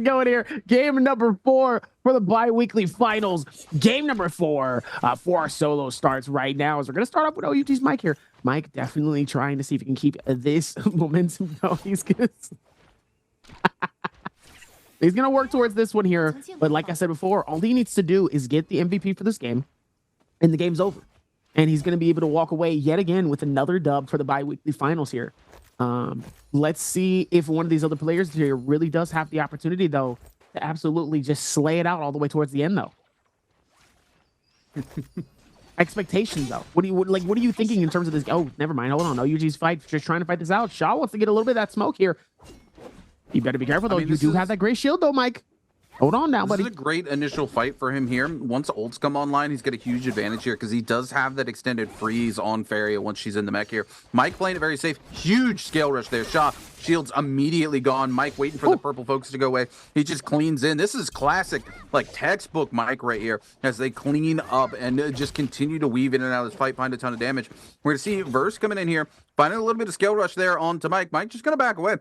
going here. Game number 4 for the bi-weekly finals. Game number 4 for our solo starts right now. As we're going to start off with OUT's Mike here. Mike definitely trying to see if he can keep this momentum going. He's going to work towards this one here. But like I said before, all he needs to do is get the MVP for this game, and the game's over. And he's going to be able to walk away yet again with another dub for the bi-weekly finals here. Let's see if one of these other players here really does have the opportunity, though, to absolutely just slay it out all the way towards the end, though. Expectations, though. What are you thinking in terms of this? Oh, never mind. Hold on. OUG's fight, just trying to fight this out. Shaw wants to get a little bit of that smoke here. You better be careful, though. You do have that great shield, though, Mike. Hold on now, buddy. This is a great initial fight for him here. Once ults come online, he's got a huge advantage here because he does have that extended freeze on Faria once she's in the mech here. Mike playing it very safe. Huge scale rush there. Shaw, shield's immediately gone. Mike waiting for the purple focus to go away. He just cleans in. This is classic, like textbook Mike right here as they clean up and just continue to weave in and out of this fight, find a ton of damage. We're going to see Verse coming in here, finding a little bit of scale rush there onto Mike. Mike just going to back away.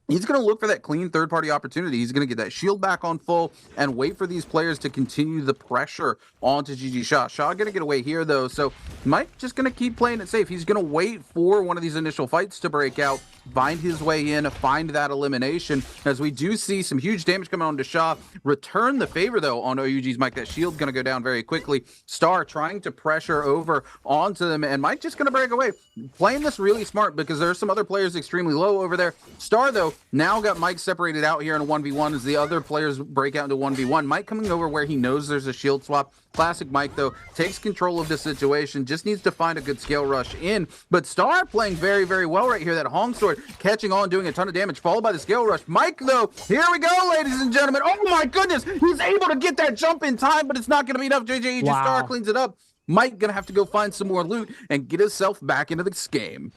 He's going to look for that clean third-party opportunity. He's going to get that shield back on full and wait for these players to continue the pressure onto GG Shaw. Shaw going to get away here, though, so Mike just going to keep playing it safe. He's going to wait for one of these initial fights to break out, find his way in, find that elimination, as we do see some huge damage coming on to Shaw. Return the favor, though, on OUG's Mike. That shield's going to go down very quickly. Star trying to pressure over onto them, and Mike just going to break away. Playing this really smart because there are some other players extremely low over there. Star, though, now got Mike separated out here in a 1v1 as the other players break out into 1v1. Mike coming over where he knows there's a shield swap. Classic Mike, though, takes control of the situation, just needs to find a good scale rush in. But Star playing very, very well right here. That Hong Sword catching on, doing a ton of damage, followed by the scale rush. Mike, though, here we go, ladies and gentlemen. Oh, my goodness. He's able to get that jump in time, but it's not going to be enough. JJ just Star cleans it up. Mike going to have to go find some more loot and get himself back into this game.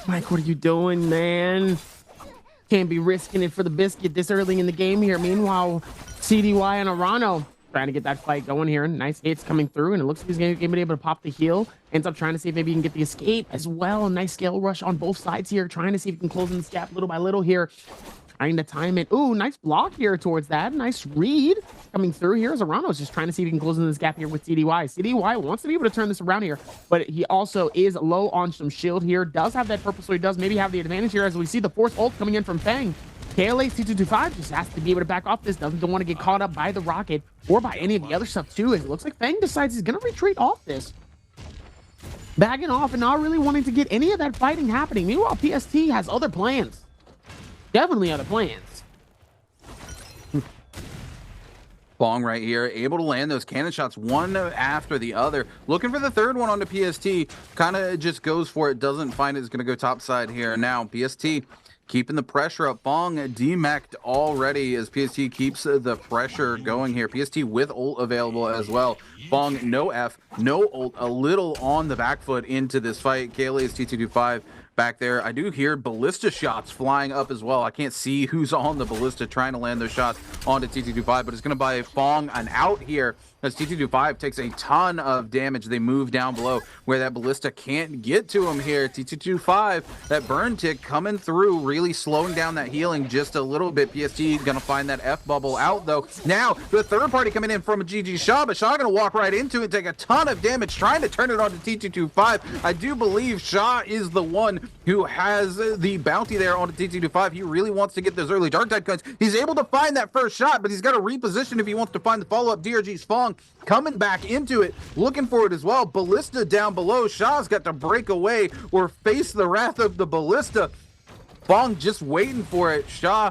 Mike, what are you doing, man? Can't be risking it for the biscuit this early in the game here. Meanwhile, CDY and Arano trying to get that fight going here. Nice hits coming through, and it looks like he's going to be able to pop the heal. Ends up trying to see if maybe he can get the escape as well. A nice scale rush on both sides here, trying to see if he can close in this gap little by little here. Trying to time it. Ooh, nice block here towards that. Nice read coming through here as Arano's just trying to see if he can close in this gap here with CDY. CDY wants to be able to turn this around here, but he also is low on some shield here. Does have that purple, so he does maybe have the advantage here as we see the force ult coming in from Fang. KLA C225 just has to be able to back off this. Don't want to get caught up by the rocket or by any of the other stuff too. It looks like Fang decides he's going to retreat off this. Bagging off and not really wanting to get any of that fighting happening. Meanwhile, PST has other plans. Definitely other plans. Bong right here, able to land those cannon shots one after the other. Looking for the third one onto PST. Kind of just goes for it. Doesn't find it's going to go top side here. Now, PST keeping the pressure up. Bong demeched already as PST keeps the pressure going here. PST with ult available as well. Bong, no F, no ult, a little on the back foot into this fight. KLA's T225 back there. I do hear ballista shots flying up as well. I can't see who's on the ballista trying to land those shots onto T225, but it's going to buy Fong an out here as T225 takes a ton of damage. They move down below where that ballista can't get to him here. T225, that burn tick coming through, really slowing down that healing just a little bit. PST going to find that F bubble out, though. Now, the third party coming in from a GG Shaw, but Shaw going to walk right into it, take a ton of damage, trying to turn it onto T225. I do believe Shaw is the one who has the bounty there on T225. He really wants to get those early Dark Tide cuts. He's able to find that first shot, but he's got to reposition if he wants to find the follow-up. DRG's Fong coming back into it, looking for it as well. Ballista down below. Shaw's got to break away or face the wrath of the Ballista. Fong just waiting for it. Shaw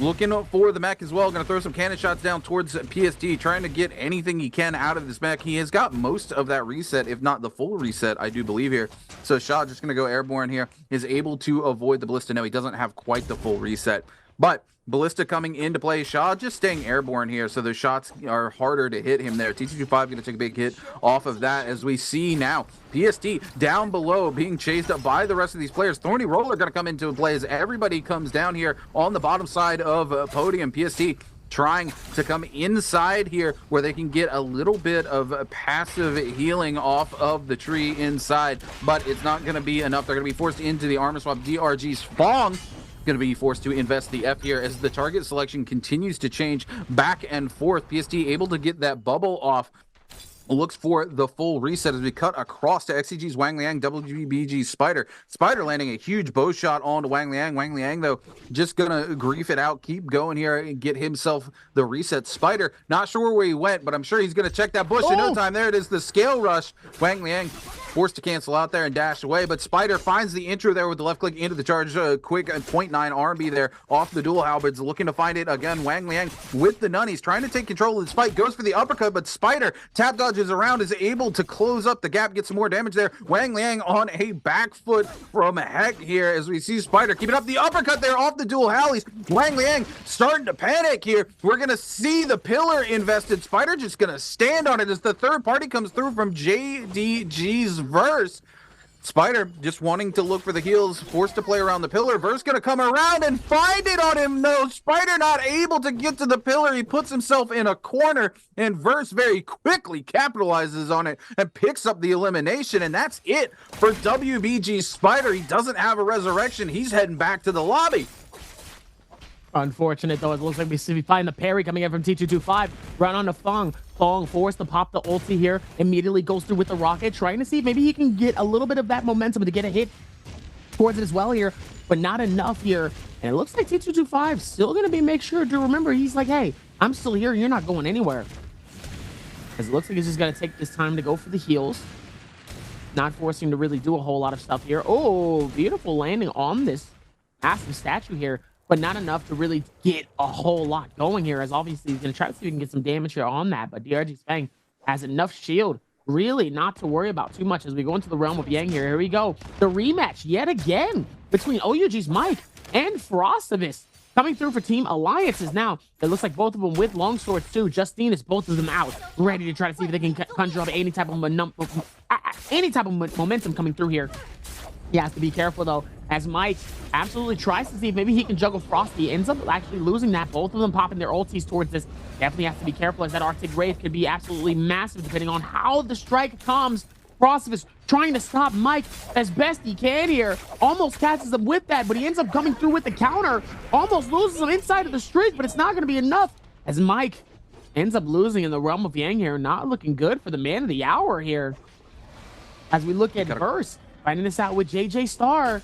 looking for the mech as well. Going to throw some cannon shots down towards PST, trying to get anything he can out of this mech. He has got most of that reset, if not the full reset, I do believe here. So Shaw just going to go airborne here, is able to avoid the Ballista. No, he doesn't have quite the full reset, but Ballista coming into play. Shaw just staying airborne here, so the shots are harder to hit him there. T225 going to take a big hit off of that, as we see now PST down below being chased up by the rest of these players. Thorny Roller going to come into play as everybody comes down here on the bottom side of podium. PST trying to come inside here where they can get a little bit of passive healing off of the tree inside, but it's not going to be enough. They're going to be forced into the armor swap. DRG's Fong going to be forced to invest the F here as the target selection continues to change back and forth. PST able to get that bubble off. Looks for the full reset as we cut across to XCG's Wang Liang, WBG's Spider. Spider landing a huge bow shot onto Wang Liang. Wang Liang, though, just gonna grief it out, keep going here and get himself the reset. Spider, not sure where he went, but I'm sure he's gonna check that bush in no time. There it is, the scale rush. Wang Liang forced to cancel out there and dash away, but Spider finds the intro there with the left click into the charge. Quick 0.9 RB there off the dual halberds, looking to find it again. Wang Liang with the nunnies, trying to take control of this fight, goes for the uppercut, but Spider tap dodges around, is able to close up the gap, get some more damage there. Wang Liang on a back foot from heck here as we see Spider keeping up the uppercut there off the dual hallies. Wang Liang starting to panic here. We're gonna see the pillar invested. Spider just gonna stand on it as the third party comes through from JDG's Verse. Spider just wanting to look for the heals, forced to play around the pillar. Verse gonna come around and find it on him. No, Spider not able to get to the pillar. He puts himself in a corner, and Verse very quickly capitalizes on it and picks up the elimination. And that's it for WBG Spider. He doesn't have a resurrection. He's heading back to the lobby. Unfortunate, though. It looks like we find the parry coming in from T225. Run on to Fong. Fong forced to pop the ulti here. Immediately goes through with the rocket, trying to see if maybe he can get a little bit of that momentum to get a hit towards it as well here, but not enough here. And it looks like T225 still going to be make sure to remember he's like, hey, I'm still here. You're not going anywhere. As it looks like he's just going to take this time to go for the heals. Not forcing to really do a whole lot of stuff here. Oh, beautiful landing on this massive statue here, but not enough to really get a whole lot going here, as obviously he's going to try to see if he can get some damage here on that, but DRG's Fang has enough shield really not to worry about too much as we go into the realm of Yang here. Here we go. The rematch yet again between OUG's Mike and Frostivus coming through for Team Alliances now. It looks like both of them with long swords too. Justine is both of them out, ready to try to see if they can conjure up any type of momentum coming through here. He has to be careful, though, as Mike absolutely tries to see if maybe he can juggle Frosty. Ends up actually losing that. Both of them popping their ultis towards this. Definitely has to be careful, as that Arctic Wraith could be absolutely massive depending on how the strike comes. Frostivus trying to stop Mike as best he can here. Almost catches him with that, but he ends up coming through with the counter. Almost loses him inside of the streak, but it's not going to be enough, as Mike ends up losing in the realm of Yang here. Not looking good for the man of the hour here. As we look at Verse, finding this out with JJ Star.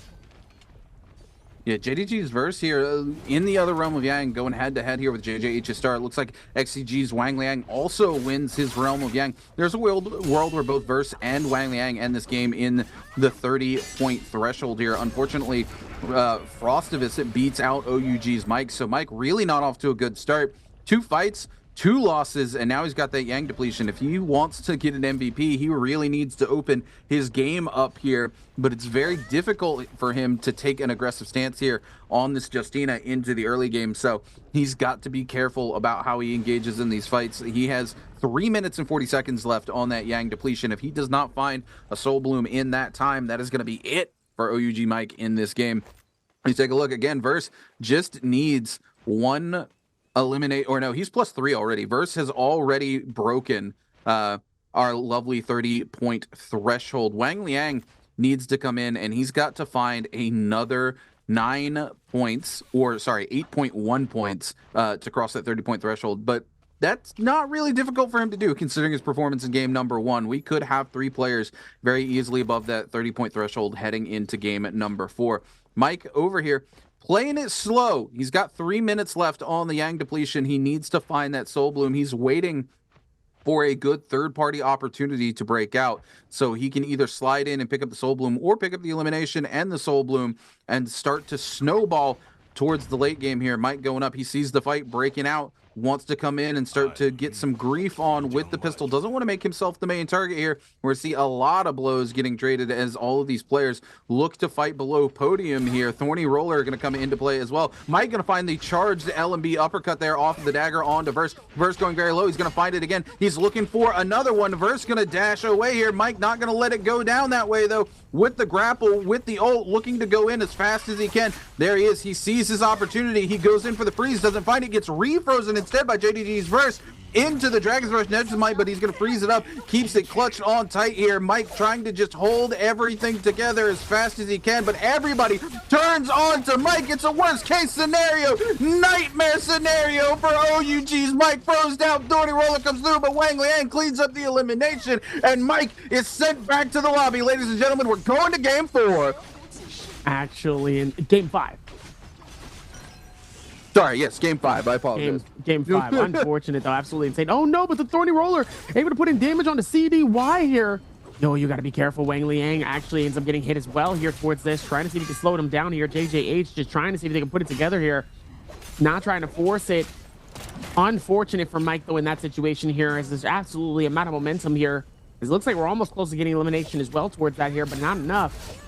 Yeah, JDG's Verse here in the other realm of Yang, going head to head here with JJH Star. It looks like XCG's Wang Liang also wins his realm of Yang. There's a world where both Verse and Wang Liang end this game in the 30-point threshold here. Unfortunately, Frostivus beats out OUG's Mike, so Mike really not off to a good start. 2 fights, 2 losses, and now he's got that Yang depletion. If he wants to get an MVP, he really needs to open his game up here, but it's very difficult for him to take an aggressive stance here on this Justina into the early game, so he's got to be careful about how he engages in these fights. He has 3 minutes and 40 seconds left on that Yang depletion. If he does not find a Soul Bloom in that time, that is going to be it for OUG Mike in this game. Let's take a look again. Verse just needs one eliminate, or no, he's +3 already. Verse has already broken our lovely 30-point threshold. Wang Liang needs to come in, and he's got to find another 9 points, or sorry, 8.1 points to cross that 30-point threshold. But that's not really difficult for him to do, considering his performance in game number 1. We could have 3 players very easily above that 30-point threshold heading into game at number 4. Mike over here playing it slow. He's got 3 minutes left on the Yang depletion. He needs to find that Soul Bloom. He's waiting for a good third-party opportunity to break out, so he can either slide in and pick up the Soul Bloom or pick up the elimination and the Soul Bloom and start to snowball towards the late game here. Mike going up. He sees the fight breaking out, wants to come in and start to get some grief on with the pistol. Doesn't want to make himself the main target here. We're see a lot of blows getting traded as all of these players look to fight below podium here. Thorny Roller going to come into play as well. Mike going to find the charged LMB uppercut there off of the dagger onto Verse. Verse going very low. He's going to find it again. He's looking for another one. Verse going to dash away here. Mike not going to let it go down that way, though, with the grapple, with the ult, looking to go in as fast as he can. There he is. He sees his opportunity. He goes in for the freeze, doesn't find it, gets refrozen instead by JDG's Verse. into the Dragon's Rush next to Mike, but he's going to freeze it up. Keeps it clutched on tight here. Mike trying to just hold everything together as fast as he can, but everybody turns on to Mike. It's a worst case scenario, nightmare scenario for OUG's. Mike throws down, Thorny Roller comes through, but Wang Liang cleans up the elimination, and Mike is sent back to the lobby. Ladies and gentlemen, we're going to game 4. Actually, in game 5. Sorry, yes, game 5. I apologize. Game 5. Unfortunate, though. Absolutely insane. Oh, no, but the Thorny Roller able to put in damage on the CDY here. No, you got to be careful. Wang Liang actually ends up getting hit as well here towards this. Trying to see if he can slow him down here. JJH just trying to see if they can put it together here. Not trying to force it. Unfortunate for Mike, though, in that situation here, as there's absolutely a amount of momentum here. It looks like we're almost close to getting elimination as well towards that here, but not enough.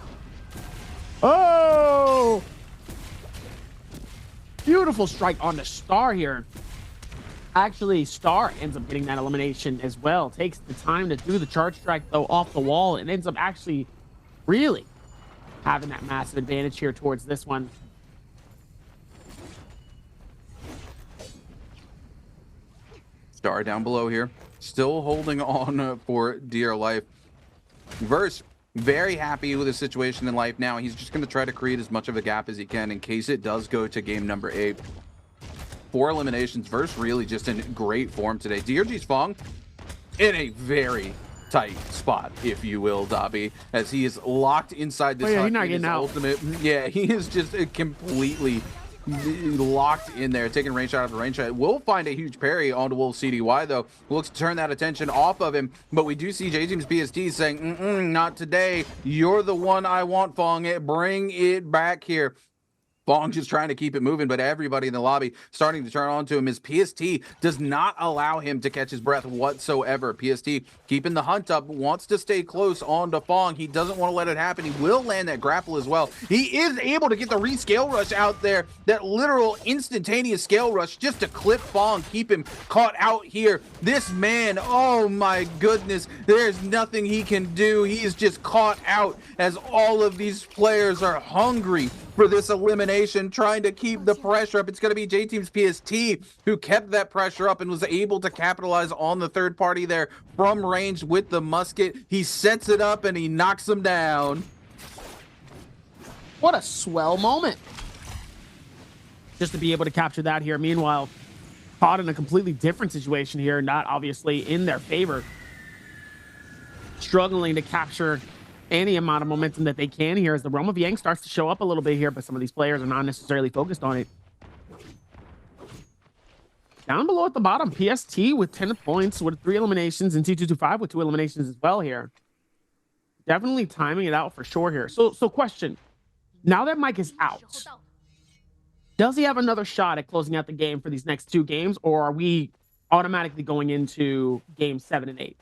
Oh! Beautiful strike on the Star here. Actually, Star ends up getting that elimination as well. Takes the time to do the charge strike, though, off the wall, and ends up actually really having that massive advantage here towards this one. Star down below here, still holding on for dear life. Verse, very happy with his situation in life now. He's just going to try to create as much of a gap as he can in case it does go to game number 8. 4 eliminations. Verse really just in great form today. DRG's Fong in a very tight spot, if you will, Dobby, as he is locked inside this. Oh, yeah, he's not getting out. Ultimate. Yeah, he is just completely locked in there, taking range shot after range shot. We'll find a huge parry onto Wolf CDY, though. Looks to turn that attention off of him, but we do see J-Team's PST saying, not today. You're the one I want, Fong. Bring it back here. Fong just trying to keep it moving, but everybody in the lobby starting to turn on to him. His PST does not allow him to catch his breath whatsoever. PST keeping the hunt up, wants to stay close on to Fong. He doesn't want to let it happen. He will land that grapple as well. He is able to get the rescale rush out there, that literal instantaneous scale rush just to clip Fong, keep him caught out here. This man, oh my goodness, there's nothing he can do. He is just caught out as all of these players are hungry for this elimination, trying to keep the pressure up. It's going to be J-Team's PST who kept that pressure up and was able to capitalize on the third party there from range with the musket. He sets it up and he knocks him down. What a swell moment. Just to be able to capture that here. Meanwhile, caught in a completely different situation here, not obviously in their favor. Struggling to capture any amount of momentum that they can here as the realm of Yang starts to show up a little bit here, but some of these players are not necessarily focused on it. Down below at the bottom, PST with 10 points with 3 eliminations and T225 with 2 eliminations as well here. Definitely timing it out for sure here. So question, now that Mike is out, does he have another shot at closing out the game for these next 2 games, or are we automatically going into game 7 and 8?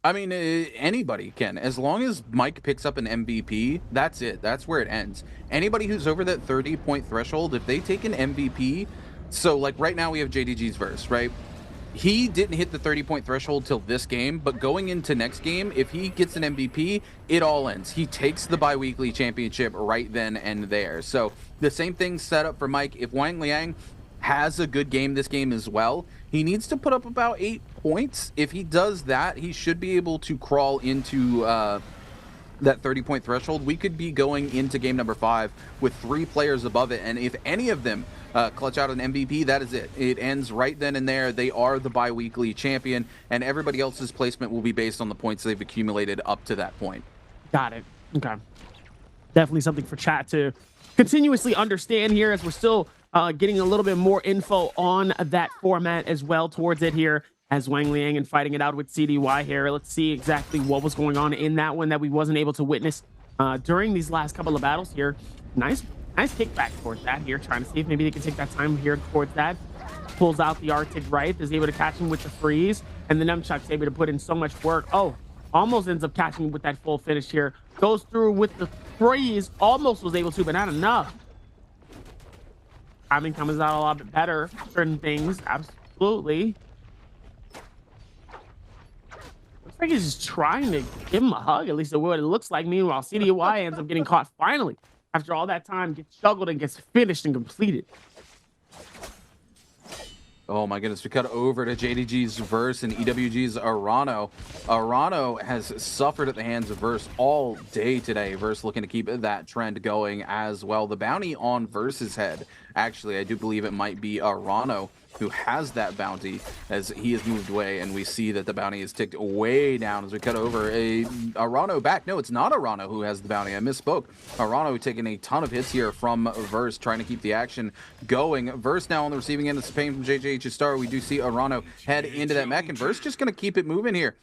I mean, anybody can. As long as Mike picks up an MVP, that's it. That's where it ends. Anybody who's over that 30-point threshold, if they take an MVP, so like right now we have JDG's verse, right? He didn't hit the 30-point threshold till this game, but going into next game, if he gets an MVP, it all ends. He takes the bi-weekly championship right then and there. So the same thing set up for Mike. If Wang Liang has a good game this game as well, he needs to put up about 8 points. If he does that, he should be able to crawl into that 30-point threshold. We could be going into game number 5 with 3 players above it, and if any of them clutch out an MVP, that is it. It ends right then and there. They are the bi-weekly champion, and everybody else's placement will be based on the points they've accumulated up to that point. Got it. Okay. Definitely something for chat to continuously understand here, as we're still getting a little bit more info on that format as well towards it here, as Wang Liang and fighting it out with CDY here. Let's see exactly what was going on in that one that we wasn't able to witness during these last couple of battles here. Nice kickback towards that here, trying to see if maybe they can take that time here towards that. Pulls out the Arctic Right, is able to catch him with the freeze, and the Nunchuck's able to put in so much work. Oh, almost ends up catching him with that full finish here. Goes through with the freeze, almost was able to, but not enough. Timing comes out a lot bit better. Certain things, absolutely. Looks like he's just trying to give him a hug, at least what it looks like. Meanwhile, CDY ends up getting caught finally. After all that time, gets juggled and gets finished and completed. Oh my goodness, we cut over to JDG's Verse and EWG's Arano. Arano has suffered at the hands of Verse all day today. Verse looking to keep that trend going as well. The bounty on Verse's head, actually, I do believe it might be Arano who has that bounty as he has moved away, and we see that the bounty is ticked way down as we cut over Arano back. No, it's not Arano who has the bounty. I misspoke. Arano taking a ton of hits here from Verse, trying to keep the action going. Verse now on the receiving end of the pain from JJH's Star. We do see Arano head into that mech, and Verse just going to keep it moving here.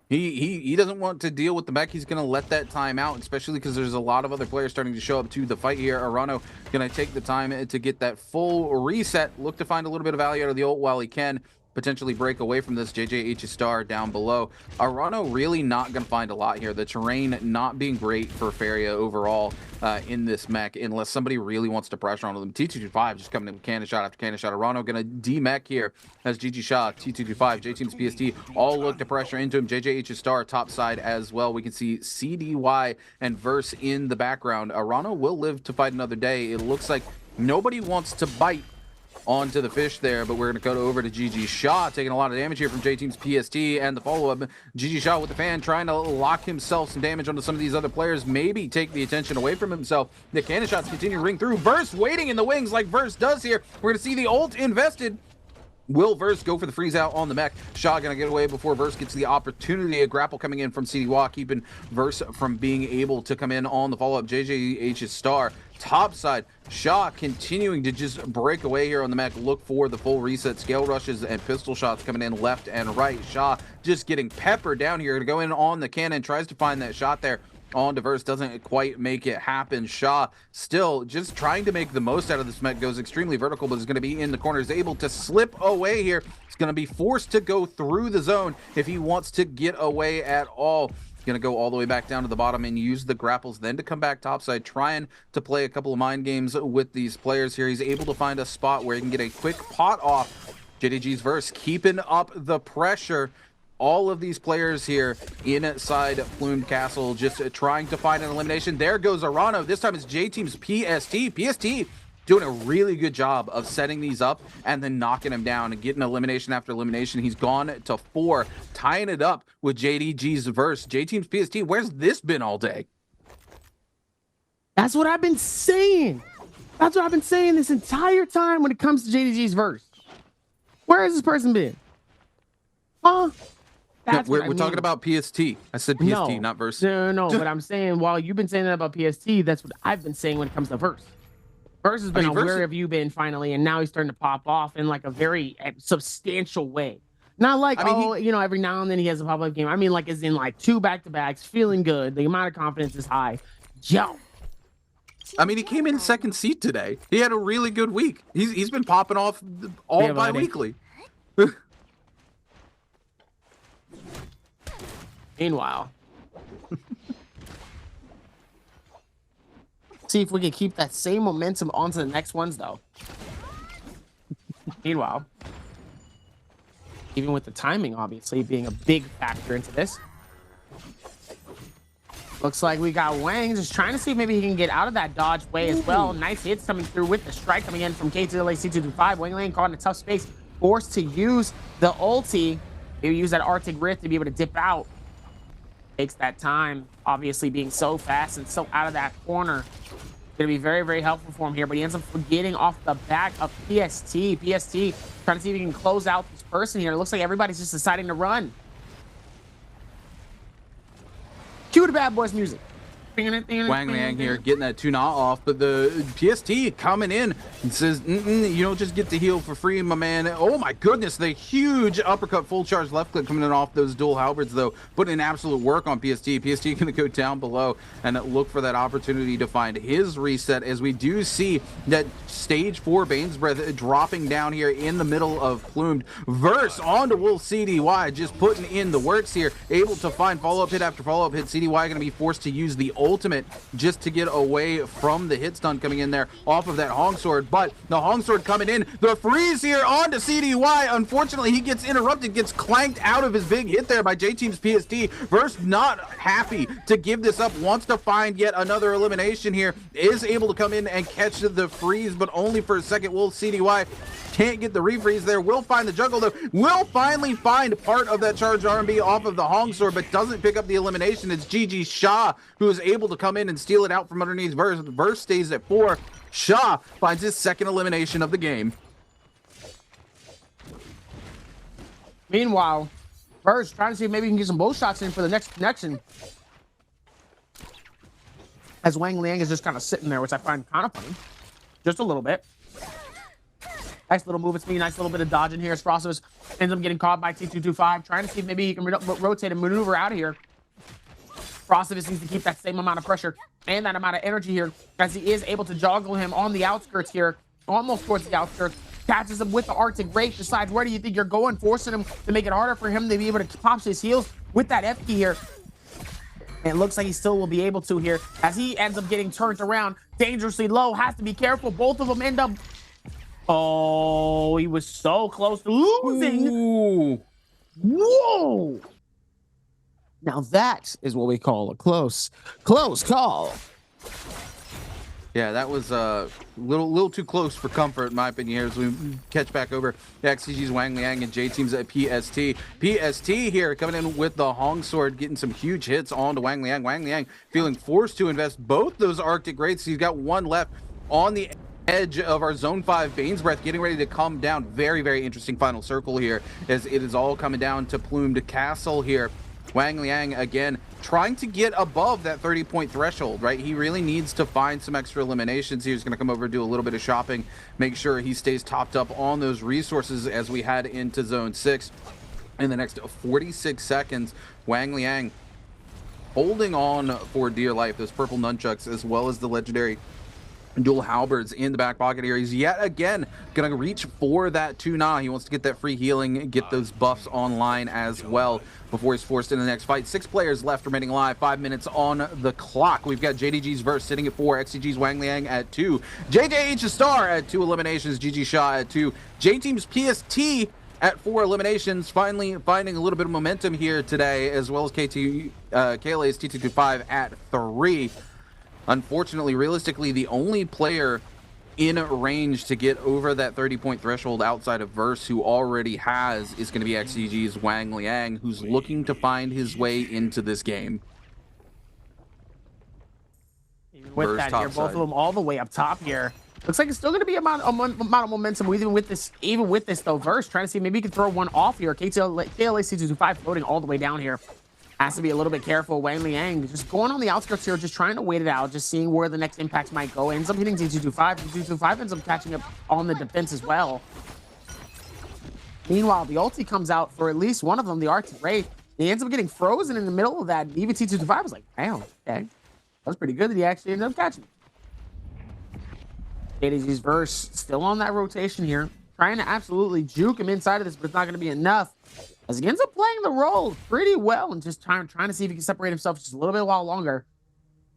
He doesn't want to deal with the mech. He's going to let that time out, especially because there's a lot of other players starting to show up to the fight here. Arano going to take the time to get that full reset, look to find a little bit of value out of the ult while he can, potentially break away from this. JJH Star down below. Arano really not going to find a lot here. The terrain not being great for Feria overall in this mech, unless somebody really wants to pressure on them. T225 just coming in with cannon shot after cannon shot. Arano going to D-mech here as GG Shaw, T225, J-Team's PST all look to pressure into him. JJH Star top side as well. We can see CDY and Verse in the background. Arano will live to fight another day. It looks like nobody wants to bite onto the fish there, but we're going to go over to GG Shaw, taking a lot of damage here from J-Team's PST, and the follow-up, GG Shaw with the fan, trying to lock himself some damage onto some of these other players, maybe take the attention away from himself. The cannon shots continue to ring through. Verse waiting in the wings like Verse does here. We're going to see the ult invested. Will Verse go for the freeze out on the mech? Shaw gonna get away before Verse gets the opportunity. A grapple coming in from CDY, keeping Verse from being able to come in on the follow-up. JJH's Star top side. Shaw continuing to just break away here on the mech. Look for the full reset. Scale rushes and pistol shots coming in left and right. Shaw just getting peppered down here to go in on the cannon. Tries to find that shot there on Verse, doesn't quite make it happen. Shaw still just trying to make the most out of this mech, goes extremely vertical, but is going to be in the corner, is able to slip away here. He's going to be forced to go through the zone if he wants to get away at all. Going to go all the way back down to the bottom and use the grapples, then to come back topside, trying to play a couple of mind games with these players here. He's able to find a spot where he can get a quick pot off. JDG's Verse keeping up the pressure. All of these players here inside Plumed Castle just trying to find an elimination. There goes Arano. This time it's J-Team's PST. PST doing a really good job of setting these up and then knocking him down and getting elimination after elimination. He's gone to 4, tying it up with JDG's Verse. J-Team's PST, where's this been all day? That's what I've been saying. That's what I've been saying this entire time when it comes to JDG's Verse. Where has this person been? Huh? No, we're talking about PST. I said PST, no, not Verse. No, but I'm saying while you've been saying that about PST, that's what I've been saying when it comes to Verse. Verse has been where have you been finally, and now he's starting to pop off in like a very substantial way. Not like, every now and then he has a pop-up game. I mean, like, as in like 2 back-to-backs, feeling good. The amount of confidence is high. Yo. I mean, he came in second seat today. He had a really good week. He's been popping off all bi-weekly. Meanwhile, see if we can keep that same momentum onto the next ones, though. Meanwhile, even with the timing, obviously, being a big factor into this, looks like we got Wang just trying to see if maybe he can get out of that dodge way as well. Nice hits coming through with the strike coming in from K2LAC225. Wang Lang caught in a tough space, forced to use the ulti. Maybe use that Arctic Rift to be able to dip out. Takes that time, obviously being so fast and so out of that corner. Going to be very, very helpful for him here, but he ends up getting off the back of PST. PST trying to see if he can close out this person here. It looks like everybody's just deciding to run. Cue the Bad Boys music. Wang Liang here getting that 2-0 off, but the PST coming in and says, you don't just get to heal for free, my man. Oh my goodness, the huge uppercut full charge left click coming in off those dual halberds, though, putting in absolute work on PST. PST gonna go down below and look for that opportunity to find his reset, as we do see that stage 4 Bane's Breath dropping down here in the middle of Plumed. Verse onto Wolf CDY, just putting in the works here, able to find follow-up hit after follow-up hit. CDY gonna be forced to use the ultimate just to get away from the hit stun coming in there off of that Hong Sword, but the Hong Sword coming in, the freeze here onto CDY. Unfortunately, he gets interrupted, gets clanked out of his big hit there by J-Team's PST. Verse not happy to give this up, wants to find yet another elimination here, is able to come in and catch the freeze, but only for a second. Will CDY can't get the refreeze there. Will find the juggle though. Will finally find part of that charge R&B off of the Hong Sword, but doesn't pick up the elimination. It's GG Sha who is able to come in and steal it out from underneath Verse. Verse stays at 4. Sha finds his second elimination of the game. Meanwhile, Verse trying to see if maybe he can get some bow shots in for the next connection. As Wang Liang is just kind of sitting there, which I find kind of funny. Just a little bit. Nice little movement speed, nice little bit of dodging here as Frostos ends up getting caught by T225, trying to see if maybe he can rotate and maneuver out of here. Frostos needs to keep that same amount of pressure and that amount of energy here as he is able to joggle him on the outskirts here, almost towards the outskirts. Catches him with the Arctic Break, decides where do you think you're going, forcing him to make it harder for him to be able to pop his heels with that F key here. And it looks like he still will be able to here as he ends up getting turned around dangerously low. Has to be careful. Both of them end up. Oh, he was so close to losing. Ooh. Whoa. Now that is what we call a close call. Yeah, that was a little too close for comfort, in my opinion, here as we catch back over XCG's Wang Liang and J Team's at PST. PST here coming in with the Hong Sword, getting some huge hits onto Wang Liang. Wang Liang feeling forced to invest both those Arctic Greats. He's got one left on the edge of our Zone 5 Bane's Breath, getting ready to come down. Very, very interesting final circle here as it is all coming down to Plumed Castle here. Wang Liang again trying to get above that 30-point threshold, right? He really needs to find some extra eliminations. He's going to come over, do a little bit of shopping, make sure he stays topped up on those resources as we head into Zone 6. In the next 46 seconds, Wang Liang holding on for dear life. Those purple nunchucks as well as the legendary dual halberds in the back pocket here. He's yet again gonna reach for that tuna. He wants to get that free healing, get those buffs online as well before he's forced into the next fight. 6 players left remaining alive, 5 minutes on the clock. We've got JDG's Verse sitting at 4, XCG's Wang Liang at 2, JJH Star at 2 eliminations, GG Sha at 2, J Team's PST at 4 eliminations, finally finding a little bit of momentum here today, as well as KLA's T225 at 3. Unfortunately, realistically, the only player in range to get over that 30-point threshold outside of Verse, who already has, is going to be XCG's Wang Liang, who's looking to find his way into this game. Even with that here, both of them all the way up top here. Looks like it's still going to be amount of momentum even with this though. Verse trying to see maybe he can throw one off here. KLA's T225 floating all the way down here. Has to be a little bit careful. Wang Liang just going on the outskirts here, just trying to wait it out, just seeing where the next impacts might go. Ends up hitting T225. T225 ends up catching up on the defense as well. Meanwhile, the ulti comes out for at least one of them, the Arctic Wraith. He ends up getting frozen in the middle of that. Even T225 was like, damn, okay. That was pretty good that he actually ended up catching it. JDG's Verse still on that rotation here, trying to absolutely juke him inside of this, but it's not going to be enough. As he ends up playing the role pretty well and just trying to see if he can separate himself just a little bit while longer.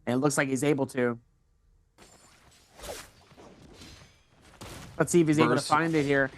And it looks like he's able to. Let's see if he's able to find it here.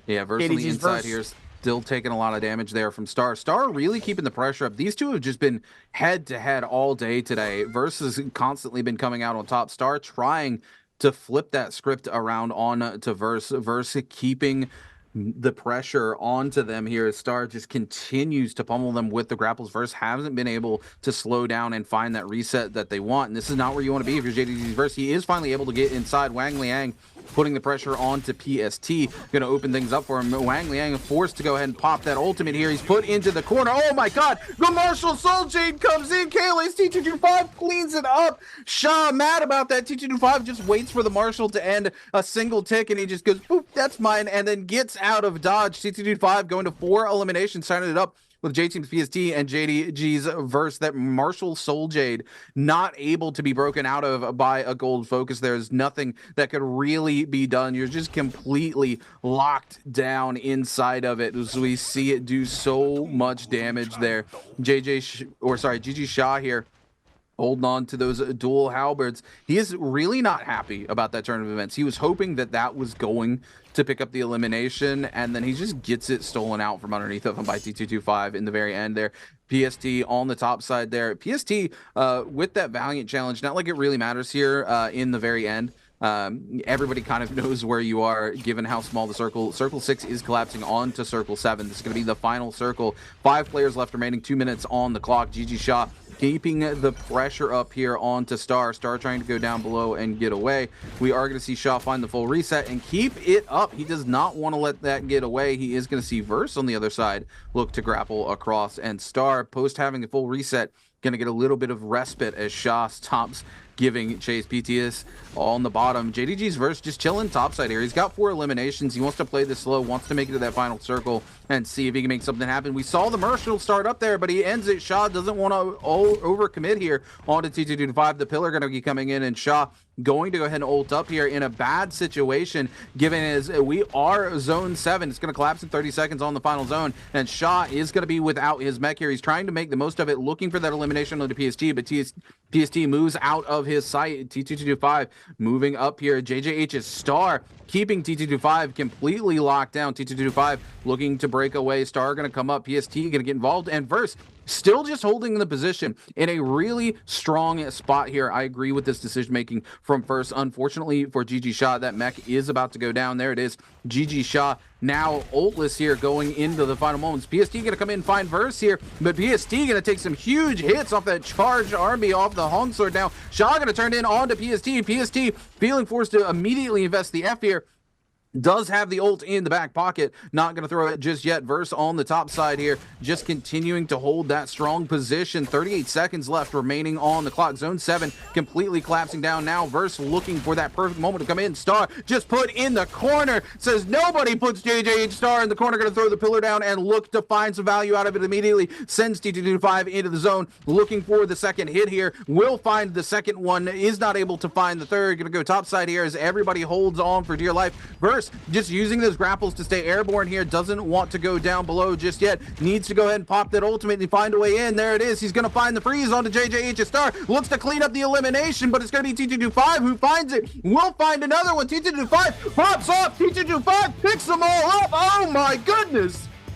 Yeah, Verse on the inside here, still taking a lot of damage there from Star. Star really keeping the pressure up. These two have just been head-to-head all day today. Verse has constantly been coming out on top. Star trying to flip that script around on to Verse. Verse keeping the pressure onto them here. Star just continues to pummel them with the grapples. Verse hasn't been able to slow down and find that reset that they want, and this is not where you want to be if you're JDG's Verse. He is finally able to get inside. Wang Liang putting the pressure onto PST, going to open things up for him. Wang Liang forced to go ahead and pop that ultimate here. He's put into the corner. Oh my god, the Martial Soul Jade comes in. KLA's T225 cleans it up. Sha mad about that. T225 just waits for the Martial to end a single tick, and he just goes, boop, that's mine, and then gets out of dodge. T225 going to 4 eliminations, signing it up with J Team's PST and JDG's Verse. That Martial Soul Jade not able to be broken out of by a gold focus. There's nothing that could really be done. You're just completely locked down inside of it as we see it do so much damage there. GG Sha here holding on to those dual halberds. He is really not happy about that turn of events. He was hoping that that was going to pick up the elimination, and then he just gets it stolen out from underneath of him by T225 in the very end there. PST on the top side there. PST with that Valiant challenge, not like it really matters here in the very end, Everybody kind of knows where you are given how small the circle. Circle 6 is collapsing onto Circle 7. This is going to be the final circle. 5 players left remaining, 2 minutes on the clock. GG Shaw keeping the pressure up here onto Star. Star trying to go down below and get away. We are going to see Shaw find the full reset and keep it up. He does not want to let that get away. He is going to see Verse on the other side look to grapple across, and Star, post having a full reset, going to get a little bit of respite as Shaw stops giving Chase PTS on the bottom. JDG's Verse just chilling topside here. He's got 4 eliminations. He wants to play this slow, wants to make it to that final circle and see if he can make something happen. We saw the Marshall start up there, but he ends it. Shaw doesn't want to overcommit here onto T225. The pillar going to be coming in, and Shaw going to go ahead and ult up here in a bad situation, given as we are zone 7. It's going to collapse in 30 seconds on the final zone, and Shaw is going to be without his mech here. He's trying to make the most of it, looking for that elimination on the PST, but PST moves out of his sight. T225 moving up here. JJH's Star keeping T225 completely locked down. T225 looking to break away. Star going to come up. PST going to get involved, and Verse still just holding the position in a really strong spot here. I agree with this decision making from First. Unfortunately for GG Shaw, that mech is about to go down. There it is. GG Shaw now ultless here going into the final moments. PST going to come in and find Verse here, but PST going to take some huge hits off that charged army off the Hong Sword. Now Shaw going to turn in onto PST. PST feeling forced to immediately invest the F here. Does have the ult in the back pocket, not going to throw it just yet. Verse on the top side here, just continuing to hold that strong position. 38 seconds left remaining on the clock. Zone 7 completely collapsing down now. Verse looking for that perfect moment to come in. Star just put in the corner, says nobody puts JJ Star in the corner, going to throw the pillar down and look to find some value out of it immediately. Sends T225 into the zone, looking for the second hit here. Will find the second one, is not able to find the third. Going to go top side here as everybody holds on for dear life. Verse just using those grapples to stay airborne here, doesn't want to go down below just yet, needs to go ahead and pop that ultimate and find a way in. There it is. He's going to find the freeze onto JJH Star, looks to clean up the elimination, but it's going to be T225 who finds it. Will find another one. T225 pops off. T225 picks them all up. Oh my goodness.